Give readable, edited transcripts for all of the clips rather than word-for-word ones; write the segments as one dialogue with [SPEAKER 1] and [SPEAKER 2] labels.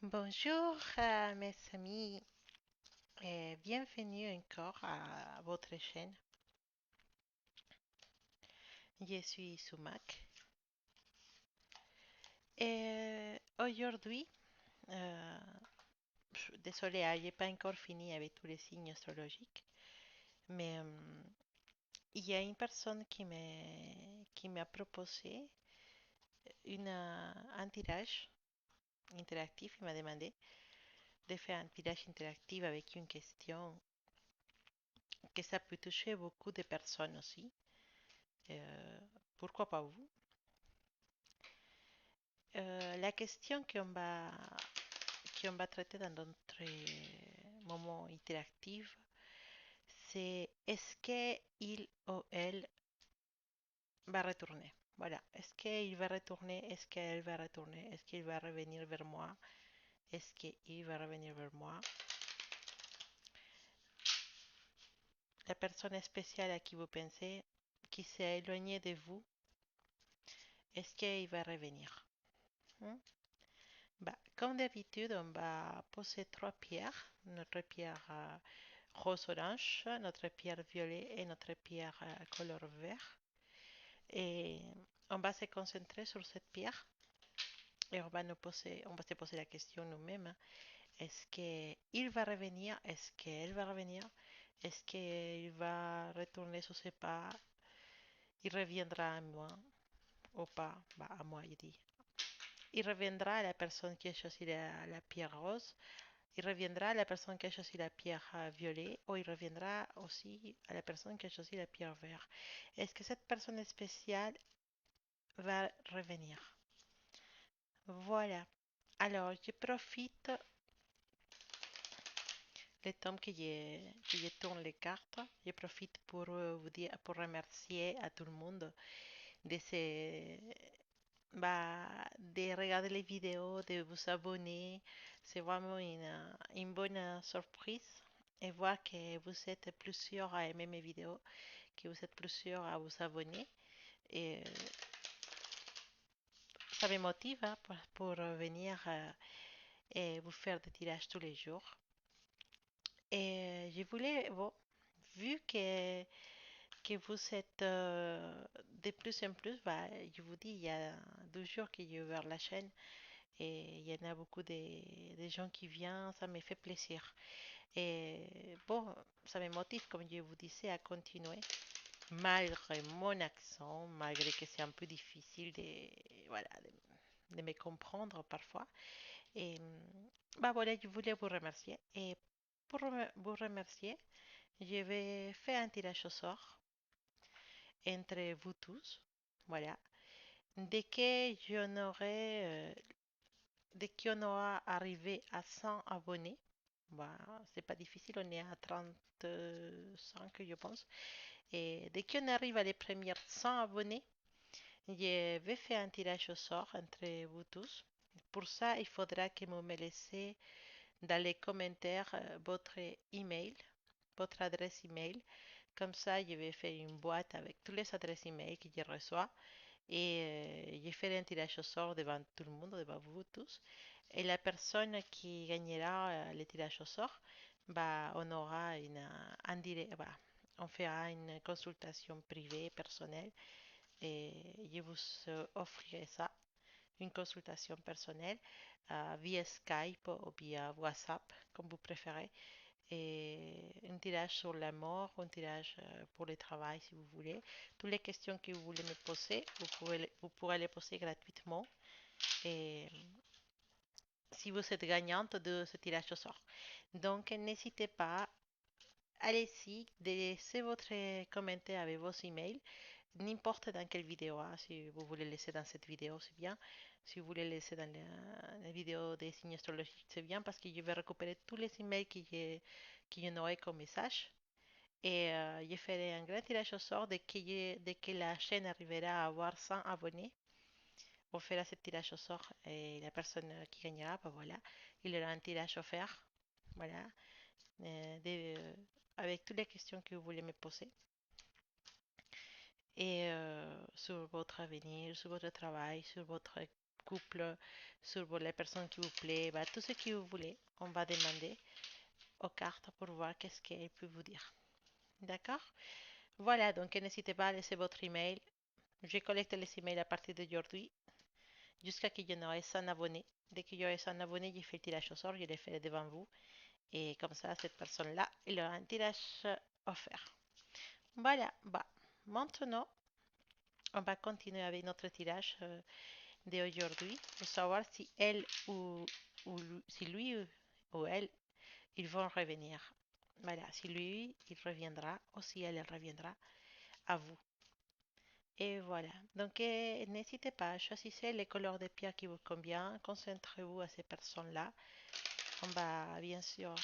[SPEAKER 1] Bonjour mes amis et bienvenue encore à votre chaîne. Je suis Sumac et aujourd'hui, euh, désolé, j'ai pas encore fini avec tous les signes astrologiques, mais il y a une personne qui m'a proposé un tirage interactif. Il m'a demandé de faire un tirage interactif avec une question que ça peut toucher beaucoup de personnes aussi. Euh, Pourquoi pas vous? La question qu'on va traiter dans notre moment interactif, c'est est-ce qu'il ou elle va retourner? Voilà. Est-ce qu'il va retourner? Est-ce qu'elle va retourner? Est-ce qu'il va revenir vers moi? Est-ce qu'il va revenir vers moi? La personne spéciale à qui vous pensez, qui s'est éloignée de vous, est-ce qu'il va revenir? Hmm? Bah, comme d'habitude, on va poser trois pierres. Notre pierre rose-orange, notre pierre violet et notre pierre couleur vert. Et on va se concentrer sur cette pierre et on va se poser la question nous-mêmes. Est-ce qu'il va revenir? Est-ce qu'elle va revenir? Est-ce qu'il va retourner sur ses pas? Il reviendra à moi ou pas? Bah, à moi, il dit. Il reviendra à la personne qui a choisi la pierre rose. Il reviendra à la personne qui a choisi la pierre violet ou il reviendra aussi à la personne qui a choisi la pierre verte. Est-ce que cette personne spéciale va revenir? Voilà. Alors, je profite le temps que je tourne les cartes. Je profite pour vous dire, pour remercier à tout le monde de de regarder les vidéos, de vous abonner. C'est vraiment une bonne surprise et voir que vous êtes plusieurs à aimer mes vidéos, que vous êtes plusieurs à vous abonner. Et ça me motive hein, pour venir et vous faire des tirages tous les jours. Et je voulais, bon, vu que vous êtes de plus en plus, bah, je vous dis, il y a 2 jours que j'ai ouvert la chaîne et il y en a beaucoup de gens qui viennent, ça me fait plaisir. Et bon, ça me motive, comme je vous disais, à continuer, malgré mon accent, malgré que c'est un peu difficile voilà, de me comprendre parfois. Et bah voilà, je voulais vous remercier. Et pour vous remercier, je vais faire un tirage au sort entre vous tous. Voilà. Dès que j'en aurai, dès qu'on aura arrivé à 100 abonnés, bah, c'est pas difficile, on est à 35, je pense. Et dès qu'on arrive à les premières 100 abonnés, je vais faire un tirage au sort entre vous tous. Pour ça, il faudra que vous me laissiez dans les commentaires votre email, votre adresse email. Comme ça, je vais faire une boîte avec toutes les adresses email que je reçois et je ferai un tirage au sort devant tout le monde, devant vous tous. Et la personne qui gagnera le tirage au sort, bah, on aura un direct, bah, on fera une consultation privée, personnelle, et je vous offrirai ça, une consultation personnelle via Skype ou via WhatsApp, comme vous préférez. Et un tirage sur la mort, un tirage pour le travail si vous voulez. Toutes les questions que vous voulez me poser, vous pourrez les poser gratuitement. Et si vous êtes gagnante de ce tirage au sort. Donc n'hésitez pas, allez-y, laissez votre commentaire avec vos emails, n'importe dans quelle vidéo, hein, si vous voulez laisser dans cette vidéo, c'est bien. Si vous voulez laisser dans la vidéo des signes astrologiques, c'est bien parce que je vais récupérer tous les emails que je n'aurai comme message. Et je ferai un grand tirage au sort dès que la chaîne arrivera à avoir 100 abonnés. On fera ce tirage au sort et la personne qui gagnera, bah voilà, il aura un tirage offert. Voilà, avec toutes les questions que vous voulez me poser. Et sur votre avenir, sur votre travail, sur votre couple, sur les personnes qui vous plaisent, bah, tout ce que vous voulez. On va demander aux cartes pour voir qu'est-ce qu'elles peuvent vous dire. D'accord? Voilà, donc n'hésitez pas à laisser votre email. Je collecte les emails à partir d'aujourd'hui jusqu'à ce qu'il y en ait 100 abonnés. Dès qu'il y aura 100 abonnés, je fais le tirage au sort, je les fais devant vous. Et comme ça, cette personne-là, il aura un tirage offert. Voilà, bah, maintenant, on va continuer avec notre tirage d'aujourd'hui pour savoir si elle ou si lui ou elle, ils vont revenir. Voilà, si lui, il reviendra ou si elle reviendra à vous. Et voilà. Donc, n'hésitez pas, choisissez les couleurs de pierre qui vous convient. Concentrez-vous à ces personnes-là. On va bien sûr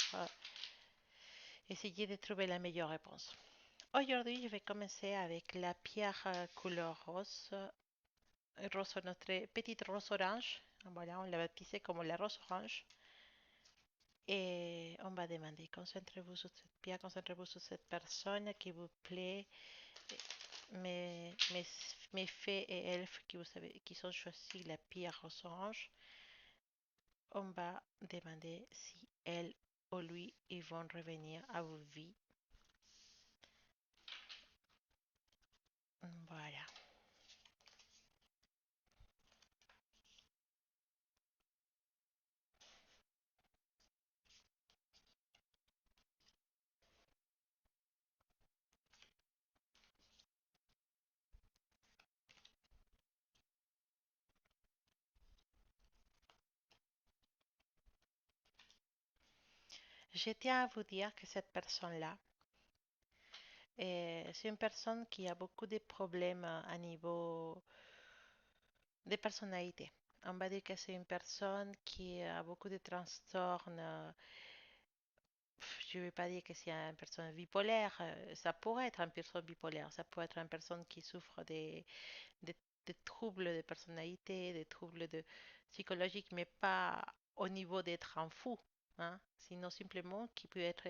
[SPEAKER 1] essayer de trouver la meilleure réponse. Aujourd'hui, je vais commencer avec la pierre couleur rose, notre petite rose orange. Voilà, on l'a baptisée comme la rose orange. Et on va demander, concentrez-vous sur cette pierre, concentrez-vous sur cette personne qui vous plaît, mes fées et elfes qui, vous savez, qui ont choisi la pierre rose orange. On va demander si elle ou lui ils vont revenir à vos vies. Voilà. Je tiens à vous dire que cette personne-là, c'est une personne qui a beaucoup de problèmes à niveau de personnalité. On va dire que c'est une personne qui a beaucoup de trastorns. Je ne vais pas dire que c'est une personne bipolaire. Ça pourrait être une personne bipolaire. Ça pourrait être une personne qui souffre des, des troubles de personnalité, des troubles psychologiques, mais pas au niveau d'être un fou. Hein, sinon simplement qui peut être,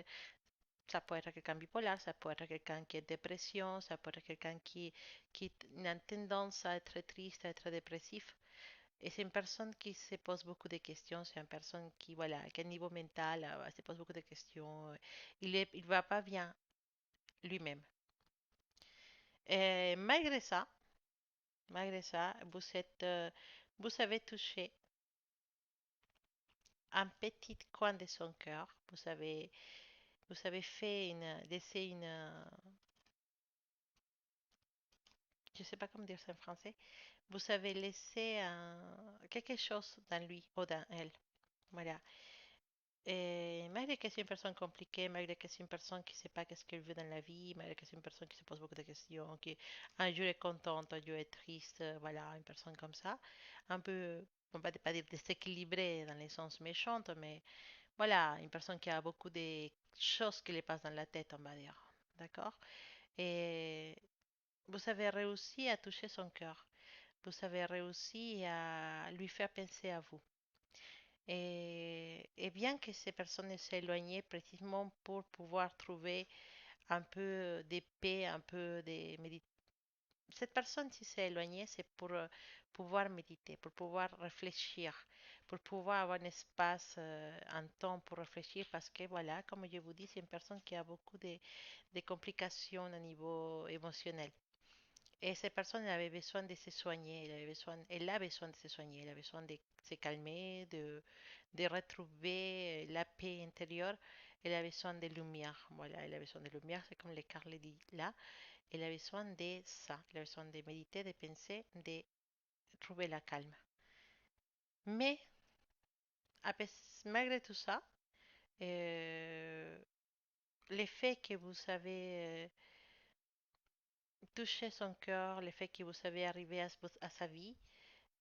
[SPEAKER 1] ça peut être quelqu'un bipolaire, ça peut être quelqu'un qui est dépression, ça peut être quelqu'un qui a une tendance à être triste, à être dépressif. Et c'est une personne qui se pose beaucoup de questions, c'est une personne qui, voilà, qui, à niveau mental, se pose beaucoup de questions. Il va pas bien lui-même. Et malgré ça, vous avez touché un petit coin de son cœur. Vous avez fait laissé je sais pas comment dire ça en français. Vous avez laissé quelque chose dans lui ou dans elle. Voilà. Et malgré que c'est une personne compliquée, malgré que c'est une personne qui ne sait pas qu'est-ce qu'elle veut dans la vie, malgré que c'est une personne qui se pose beaucoup de questions, qui un jour est contente, un jour est triste, voilà, une personne comme ça, un peu, on va pas dire déséquilibrée dans les sens méchants, mais voilà, une personne qui a beaucoup de choses qui lui passent dans la tête, on va dire. D'accord? Et vous avez réussi à toucher son cœur. Vous avez réussi à lui faire penser à vous. Et bien que ces personnes s'éloignaient précisément pour pouvoir trouver un peu de paix, un peu de méditation. Cette personne, si s'est éloignée, c'est pour pouvoir méditer, pour pouvoir réfléchir, pour pouvoir avoir un espace, un temps pour réfléchir, parce que voilà, comme je vous dis, c'est une personne qui a beaucoup de complications au niveau émotionnel. Et cette personne elle avait besoin de se soigner, elle a besoin de se soigner, elle a besoin de se calmer, de retrouver la paix intérieure. Elle a besoin de lumière. Voilà, elle a besoin de lumière, c'est comme le Carl le dit là. Elle a besoin de ça, elle a besoin de méditer, de penser, de trouver la calme. Mais, malgré tout ça, euh, le fait que vous avez touché son cœur, le fait que vous avez arrivé à sa vie,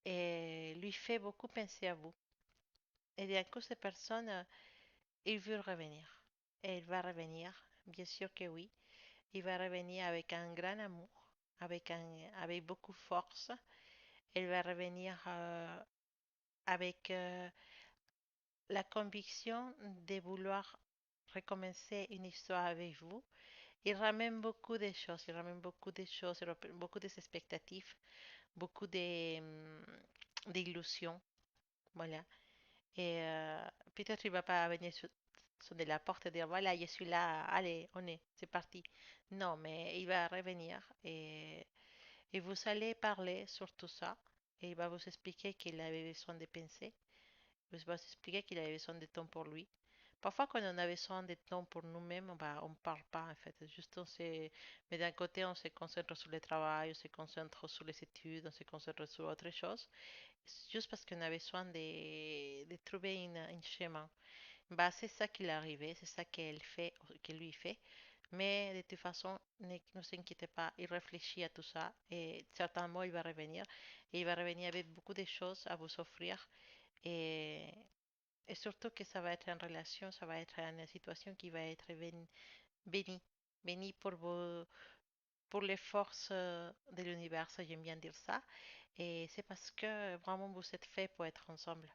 [SPEAKER 1] lui fait beaucoup penser à vous. Et d'un coup, cette personne, il veut revenir. Et il va revenir, bien sûr que oui. Il va revenir avec un grand amour, avec beaucoup de force. Il va revenir avec la conviction de vouloir recommencer une histoire avec vous. Il ramène beaucoup de choses, il ramène beaucoup de choses, il ramène beaucoup d'expectatives, beaucoup d'illusion. Voilà. Et peut-être il va pas venir sonner la porte et dire voilà, je suis là, allez, on est, c'est parti. Non, mais il va revenir et vous allez parler sur tout ça. Et il va vous expliquer qu'il avait besoin de penser. Il va vous expliquer qu'il avait besoin de temps pour lui. Parfois, quand on a besoin de temps pour nous-mêmes, bah, on ne parle pas en fait. Juste mais d'un côté, on se concentre sur le travail, on se concentre sur les études, on se concentre sur autre chose. Juste parce qu'on a besoin de trouver un chemin. Bah, c'est ça qui est arrivé, c'est ça qu'elle fait, que lui fait. Mais de toute façon, ne vous inquiétez pas, il réfléchit à tout ça et certainement il va revenir. Et il va revenir avec beaucoup de choses à vous offrir. Et, et surtout que ça va être en relation, ça va être une situation qui va être bénie. Bénie pour les forces de l'univers, j'aime bien dire ça. Et c'est parce que vraiment vous êtes fait pour être ensemble.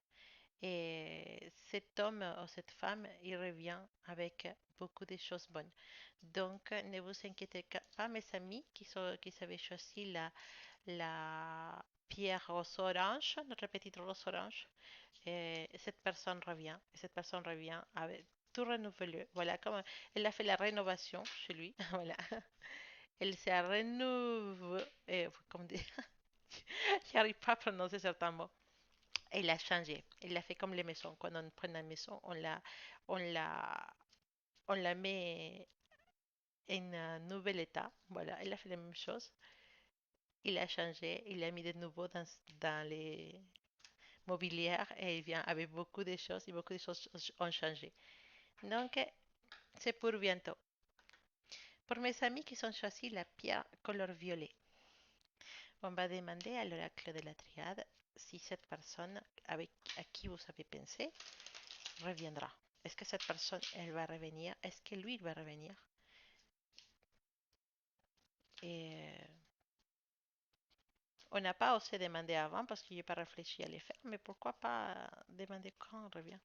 [SPEAKER 1] Et cet homme ou cette femme, il revient avec beaucoup de choses bonnes. Donc, ne vous inquiétez pas, mes amis qui avaient choisi la pierre rose orange, notre petite rose orange. Et cette personne revient. Et cette personne revient avec tout renouvelé. Voilà, comme elle a fait la rénovation chez lui. Voilà. Elle s'est renouvelée. Comme dire, j'arrive pas à prononcer certains mots. Elle a changé. Elle a fait comme les maisons. Quand on prend une maison, on la, on la met en un nouvel état. Voilà, elle a fait la même chose. Il a changé. Il a mis de nouveau dans les mobilières et il vient avec beaucoup de choses et beaucoup de choses ont changé. Donc, c'est pour bientôt. Pour mes amis qui ont choisi la pierre couleur violet, on va demander à l'oracle de la triade si cette personne à qui vous avez pensé reviendra. Est-ce que cette personne, elle va revenir? Est-ce que lui, il va revenir? Et on n'a pas osé demander avant parce que je n'ai pas réfléchi à les faire, mais pourquoi pas demander quand on revient?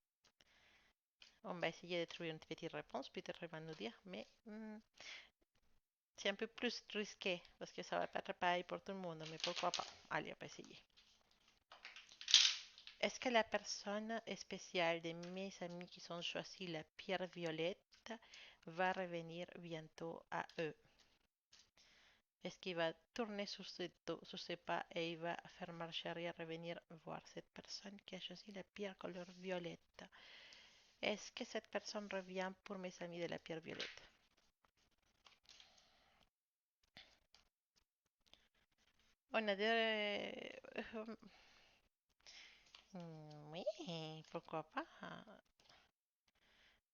[SPEAKER 1] On va essayer de trouver une petite réponse, peut-être il va nous dire, mais c'est un peu plus risqué parce que ça va pas être pareil pour tout le monde, mais pourquoi pas? Allez, on va essayer. Est-ce que la personne spéciale de mes amis qui ont choisi la pierre violette va revenir bientôt à eux? Est-ce qu'il va tourner sur ses pas et il va faire marche arrière et revenir voir cette personne qui a choisi la pierre couleur violette? Est-ce que cette personne revient pour mes amis de la pierre violette? On a des... oui, pourquoi pas?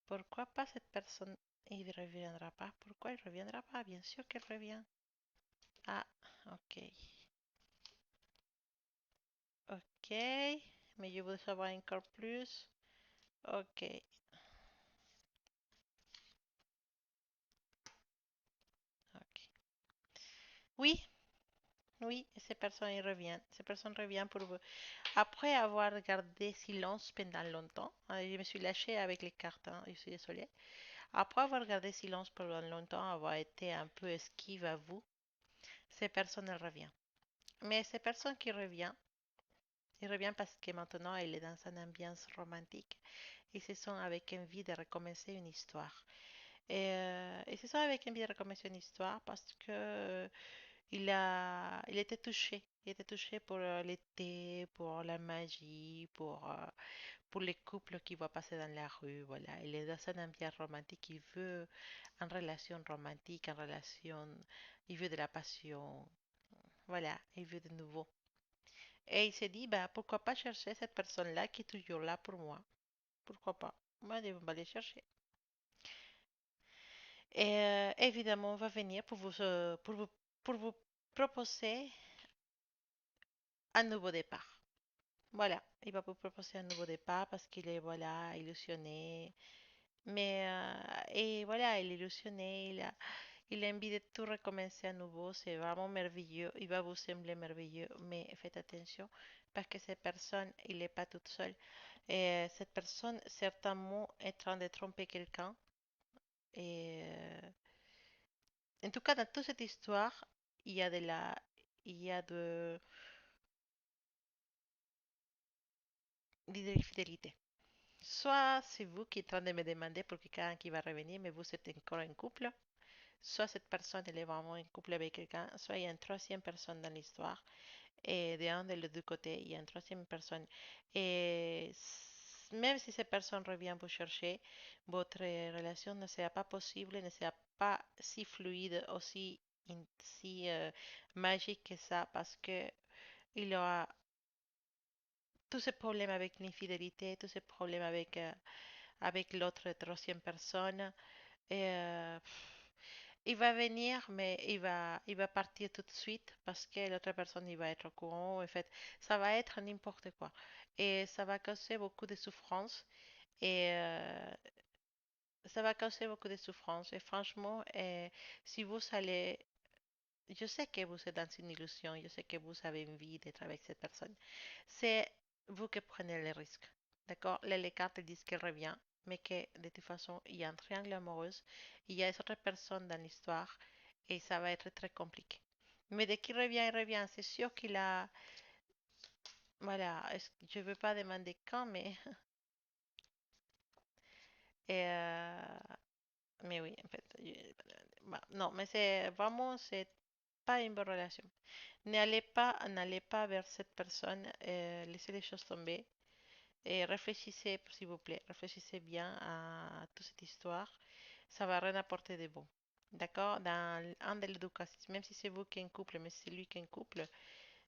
[SPEAKER 1] Pourquoi pas cette personne? Il ne reviendra pas. Pourquoi il ne reviendra pas? Bien sûr qu'elle revient. Ah, ok. Ok. Mais je veux savoir encore plus. Ok. Ok. Oui, oui, ces personnes y reviennent. Ces personnes reviennent pour vous. Après avoir gardé silence pendant longtemps, je me suis lâchée avec les cartes, hein, je suis désolée. Après avoir gardé silence pendant longtemps, avoir été un peu esquive à vous, ces personnes elles reviennent. Mais ces personnes qui reviennent, il revient parce que maintenant il est dans une ambiance romantique. Ils se sont avec envie de recommencer une histoire. Et se sont avec envie de recommencer une histoire parce que il était touché. Il était touché pour l'été, pour la magie, pour les couples qu'il voit passer dans la rue. Voilà. Il est dans un ambiance romantique. Il veut une relation romantique, une relation. Il veut de la passion. Voilà. Il veut de nouveau. Et il s'est dit, bah, pourquoi pas chercher cette personne-là qui est toujours là pour moi. Pourquoi pas? Moi, on va aller chercher. Et évidemment, on va venir pour vous proposer un nouveau départ. Voilà, il va vous proposer un nouveau départ parce qu'il est, voilà, illusionné. Mais, et voilà, il est illusionné, il a envie de tout recommencer à nouveau. C'est vraiment merveilleux. Il va vous sembler merveilleux, mais faites attention parce que cette personne, il n'est pas toute seule. Et cette personne, certainement, est en train de tromper quelqu'un. Et en tout cas, dans toute cette histoire, il y a de la, il y a l'infidélité. Soit c'est vous qui êtes en train de me demander pour quelqu'un qui va revenir, mais vous êtes encore en couple. Soit cette personne elle est vraiment en couple avec quelqu'un, soit il y a une troisième personne dans l'histoire. Et de un des deux côtés, il y a une troisième personne. Et même si cette personne revient vous chercher, votre relation ne sera pas possible, ne sera pas si fluide, aussi si magique que ça, parce que il aura tous ces problèmes avec l'infidélité, tous ces problèmes avec l'autre troisième personne. Et, il va venir, mais il va partir tout de suite parce que l'autre personne il va être au courant. En fait, ça va être n'importe quoi. Et ça va causer beaucoup de souffrance. Et ça va causer beaucoup de souffrance. Et franchement, si vous allez je sais que vous êtes dans une illusion, je sais que vous avez envie d'être avec cette personne. C'est vous qui prenez le risque. D'accord? Là, les cartes disent qu'elle revient, mais que de toute façon, il y a un triangle amoureux, il y a d'autres personnes dans l'histoire et ça va être très compliqué. Mais dès qu'il revient, il revient. C'est sûr qu'il a. Voilà, je ne veux pas demander quand, mais. Et, mais oui, en fait. Bah, non, mais c'est vraiment, c'est pas une bonne relation. N'allez pas vers cette personne, laissez les choses tomber et réfléchissez, s'il vous plaît, réfléchissez bien à toute cette histoire. Ça va rien apporter de bon. D'accord? Dans un des deux cas, même si c'est vous qui êtes en couple, mais c'est lui qui est en couple,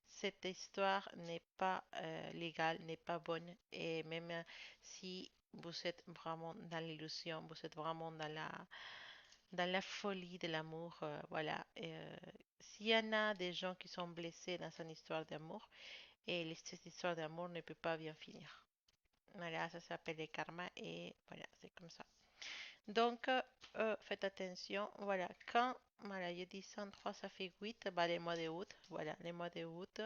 [SPEAKER 1] cette histoire n'est pas légale, n'est pas bonne. Et même si vous êtes vraiment dans l'illusion, vous êtes vraiment dans la folie de l'amour, voilà. S'il y en a des gens qui sont blessés dans une histoire d'amour, et cette histoire d'amour ne peut pas bien finir. Voilà, ça s'appelle le karma et voilà, c'est comme ça. Donc, faites attention. Voilà, quand, voilà, je dis 103, ça fait 8, bah, les mois de août. Voilà, les mois de août,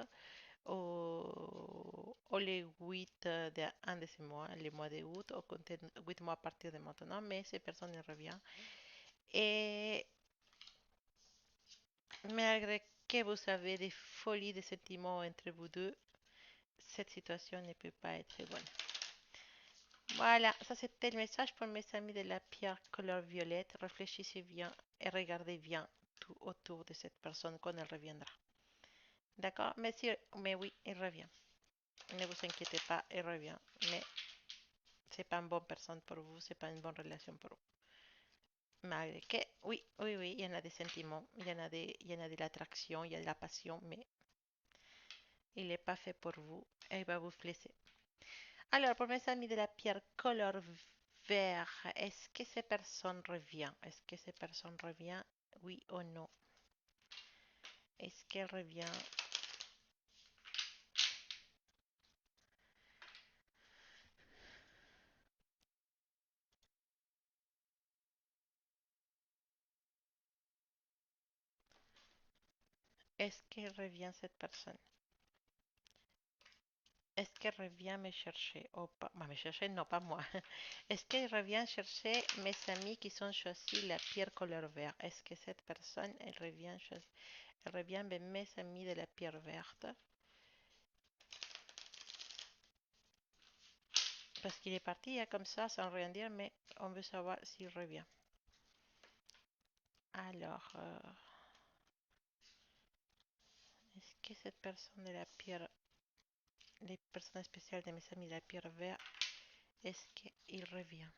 [SPEAKER 1] au les 8 d'un de ces mois, les mois de août, au compter 8 mois à partir de maintenant, mais ces personnes reviennent. Et malgré que vous avez des folies de sentiments entre vous deux, cette situation ne peut pas être bonne. Voilà, ça c'était le message pour mes amis de la pierre couleur violette. Réfléchissez bien et regardez bien tout autour de cette personne quand elle reviendra. D'accord? Mais oui, il revient. Ne vous inquiétez pas, il revient. Mais c'est pas une bonne personne pour vous, c'est pas une bonne relation pour vous. Malgré que, oui, oui, oui, il y en a des sentiments, il y en a de l'attraction, il y a de la passion, mais il n'est pas fait pour vous et il va vous blesser. Alors, pour mes amis de la pierre couleur vert, est-ce que ces personnes revient? Est-ce que ces personnes revient? Oui ou non? Est-ce qu'elle revient? Est-ce qu'elle revient cette personne? Est-ce qu'elle revient me chercher? Oh, pas, bah, me chercher, non, pas moi. Est-ce qu'elle revient chercher mes amis qui sont choisis la pierre couleur vert? Est-ce que cette personne, elle revient vers mes amis de la pierre verte? Parce qu'il est parti hein, comme ça, sans rien dire, mais on veut savoir s'il revient. Alors, est-ce que cette personne de la pierre, les personnes spéciales de mes amis de la pierre verte, est-ce qu'il revient?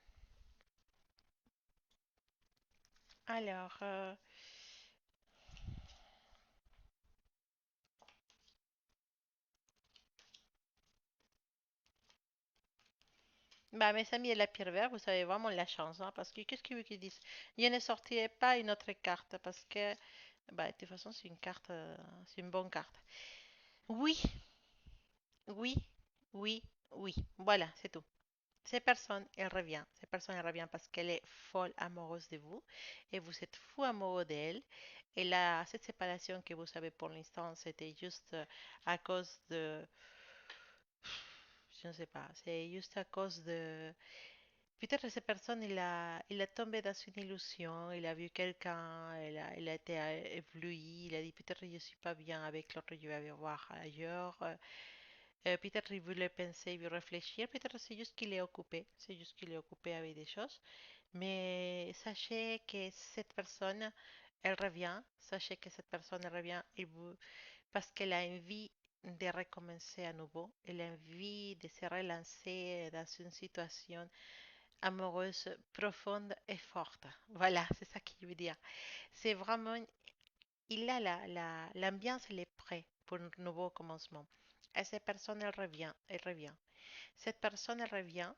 [SPEAKER 1] Alors, bah, mes amis de la pierre verte, vous avez vraiment la chance, hein, parce que qu'est-ce qu'ils veulent qu'ils disent? Je ne sortirai pas une autre carte, parce que, bah, de toute façon, c'est une carte, c'est une bonne carte. Oui, oui, oui, oui. Voilà, c'est tout. Cette personne, elle revient. Cette personne, elle revient parce qu'elle est folle amoureuse de vous et vous êtes fou amoureux d'elle. Et là, cette séparation que vous avez pour l'instant, c'était juste à cause de... Je ne sais pas, c'est juste à cause de... Peut-être que cette personne, il a tombé dans une illusion, il a vu quelqu'un, il a été ébloui, il a dit peut-être que je ne suis pas bien avec l'autre que je vais voir ailleurs. Peut-être il voulait penser, il veut réfléchir, peut-être c'est juste qu'il est occupé, c'est juste qu'il est occupé avec des choses. Mais sachez que cette personne, elle revient, sachez que cette personne elle revient parce qu'elle a envie de recommencer à nouveau, elle a envie de se relancer dans une situation amoureuse profonde et forte. Voilà, c'est ça qu'il veut dire. C'est vraiment, il a l'ambiance, elle est prête pour un nouveau commencement. Et cette personne, elle revient, elle revient. Cette personne, elle revient,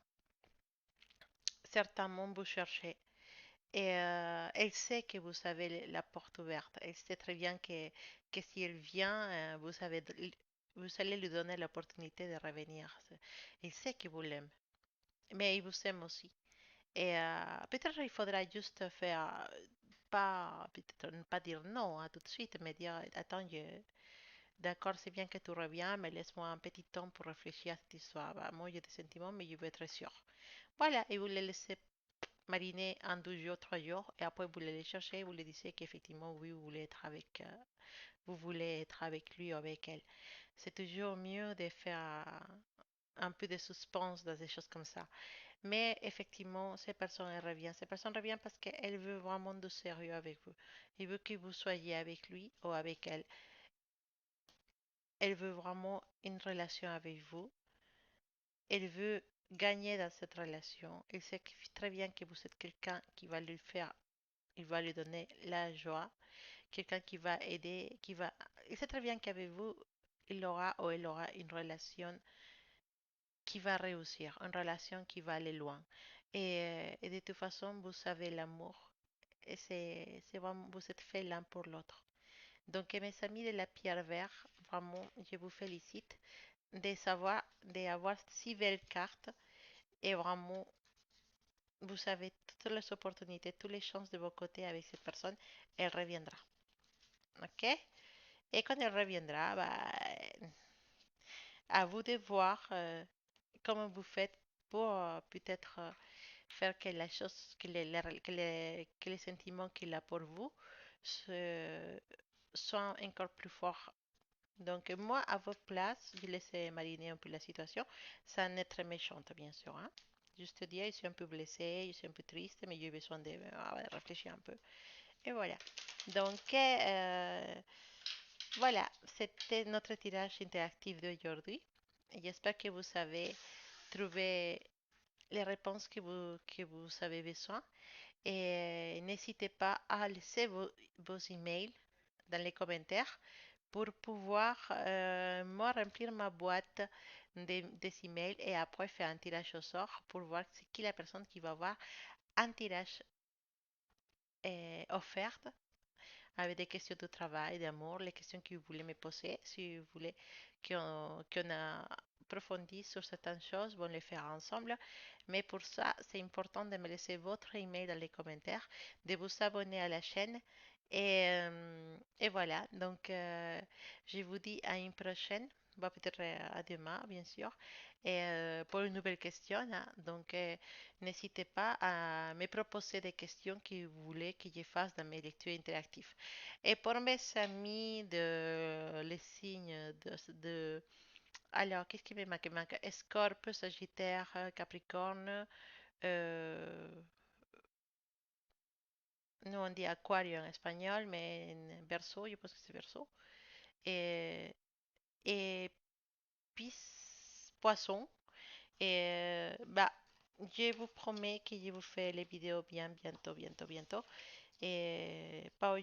[SPEAKER 1] certainement vous cherchez. Et elle sait que vous avez la porte ouverte. Elle sait très bien que si elle vient, vous allez lui donner l'opportunité de revenir. Elle sait que vous l'aimez, mais il vous aime aussi. Et peut-être il faudra juste faire, pas, peut-être ne pas dire non tout de suite, mais dire, attends, d'accord, c'est bien que tu reviens, mais laisse-moi un petit temps pour réfléchir à cette histoire. Bah, moi, j'ai des sentiments, mais je veux être sûr. Voilà, et vous le laissez mariner en 2 jours, 3 jours, et après vous allez chercher, vous lui dites qu'effectivement, oui, vous voulez être avec lui ou avec elle. C'est toujours mieux de faire un peu de suspense dans des choses comme ça. Mais effectivement, ces personnes elles reviennent. Ces personnes reviennent parce qu'elles veulent vraiment du sérieux avec vous. Elle veut que vous soyez avec lui ou avec elle. Elle veut vraiment une relation avec vous. Elle veut gagner dans cette relation. Elle sait très bien que vous êtes quelqu'un qui va lui faire, il va lui donner la joie, quelqu'un qui va aider, qui va... Il sait très bien qu'avec vous, il aura ou elle aura une relation qui va réussir, une relation qui va aller loin. Et de toute façon, vous savez l'amour. Et c'est vraiment, vous êtes fait l'un pour l'autre. Donc, mes amis de la pierre verte, vraiment, je vous félicite de savoir, d'avoir si belles cartes. Et vraiment, vous avez toutes les opportunités, toutes les chances de vos côtés avec cette personne. Elle reviendra. OK? Et quand elle reviendra, bah, à vous de voir comment vous faites pour peut-être faire que la chose, que les sentiments qu'il a pour vous soient encore plus forts. Donc moi, à votre place, je laisse mariner un peu la situation, sans être méchante, bien sûr, hein. Juste dire, je suis un peu blessée, je suis un peu triste, mais j'ai besoin de réfléchir un peu. Et voilà. Donc, voilà, c'était notre tirage interactif d'aujourd'hui. J'espère que vous avez trouvé les réponses que vous avez besoin. Et n'hésitez pas à laisser vos emails dans les commentaires pour pouvoir moi remplir ma boîte des emails et après faire un tirage au sort pour voir c'est qui la personne qui va avoir un tirage offert avec des questions de travail, d'amour, les questions que vous voulez me poser. Si vous voulez qu'on approfondisse sur certaines choses, on les fera ensemble. Mais pour ça, c'est important de me laisser votre email dans les commentaires, de vous abonner à la chaîne. Et voilà, donc je vous dis à une prochaine. Bah, peut-être à demain, bien sûr, et pour une nouvelle question, hein. Donc, n'hésitez pas à me proposer des questions que vous voulez que je fasse dans mes lectures interactives. Et pour mes amis de les signes alors, qu'est-ce qui me manque? Scorpio, Sagittaire, Capricorne, euh, nous on dit Aquario en espagnol, mais en Verseau, je pense que c'est Verseau. Et, et Poisson. Et bah, je vous promets que je vous fais les vidéos bien bientôt, bientôt, bientôt. Et pas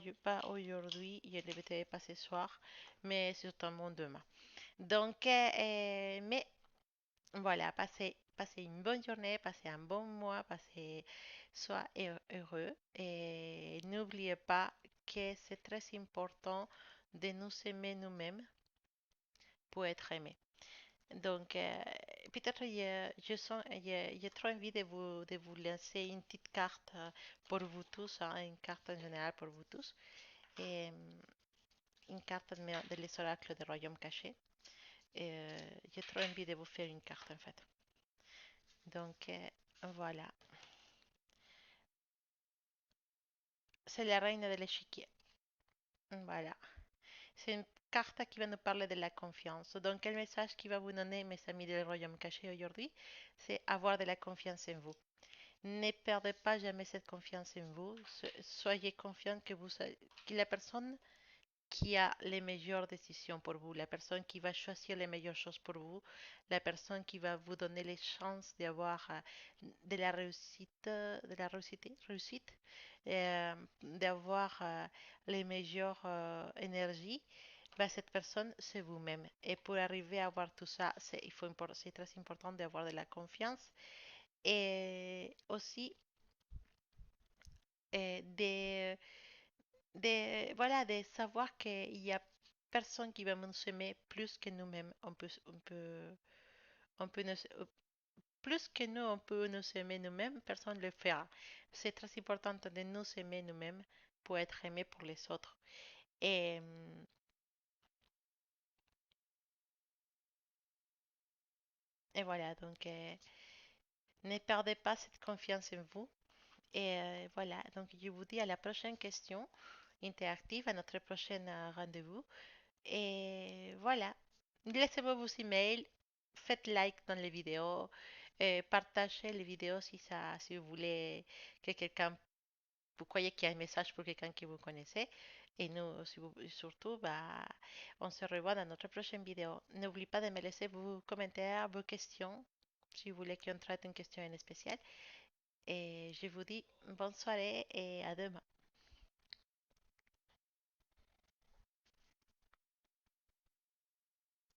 [SPEAKER 1] aujourd'hui, je ne vais pas ce soir, mais certainement demain. Donc, mais voilà, passez une bonne journée, passez un bon mois, soyez heureux. Et n'oubliez pas que c'est très important de nous aimer nous-mêmes pour être aimés. Donc, peut-être j'ai trop envie de vous lancer une petite carte pour vous tous, hein, une carte en général pour vous tous, et une carte de les oracles des royaumes cachés. J'ai trop envie de vous faire une carte en fait. Donc, voilà, c'est la reine de l'échiquier. Voilà, c'est une carte qui va nous parler de la confiance. Donc, quel message qui va vous donner, mes amis du Royaume Caché aujourd'hui, c'est avoir de la confiance en vous. Ne perdez pas jamais cette confiance en vous. Soyez confiant que la personne qui a les meilleures décisions pour vous, la personne qui va choisir les meilleures choses pour vous, la personne qui va vous donner les chances d'avoir réussite, d'avoir les meilleures énergies, bah, cette personne, c'est vous-même. Et pour arriver à avoir tout ça, c'est très important d'avoir de la confiance et aussi de voilà, de savoir qu'il y a personne qui va nous aimer plus que nous-mêmes. On peut plus que nous, on peut nous aimer nous-mêmes, personne ne le fera. C'est très important de nous aimer nous-mêmes pour être aimé pour les autres. Et, et voilà, donc ne perdez pas cette confiance en vous. Et voilà, donc je vous dis à la prochaine question interactive, à notre prochain rendez-vous. Et voilà, laissez-moi vos emails, faites like dans les vidéos, partagez les vidéos si vous voulez que quelqu'un, vous croyez qu'il y a un message pour quelqu'un que vous connaissez. Et nous, surtout, bah, on se revoit dans notre prochaine vidéo. N'oubliez pas de me laisser vos commentaires, vos questions, si vous voulez qu'on traite une question en spécial. Et je vous dis bonne soirée et à demain.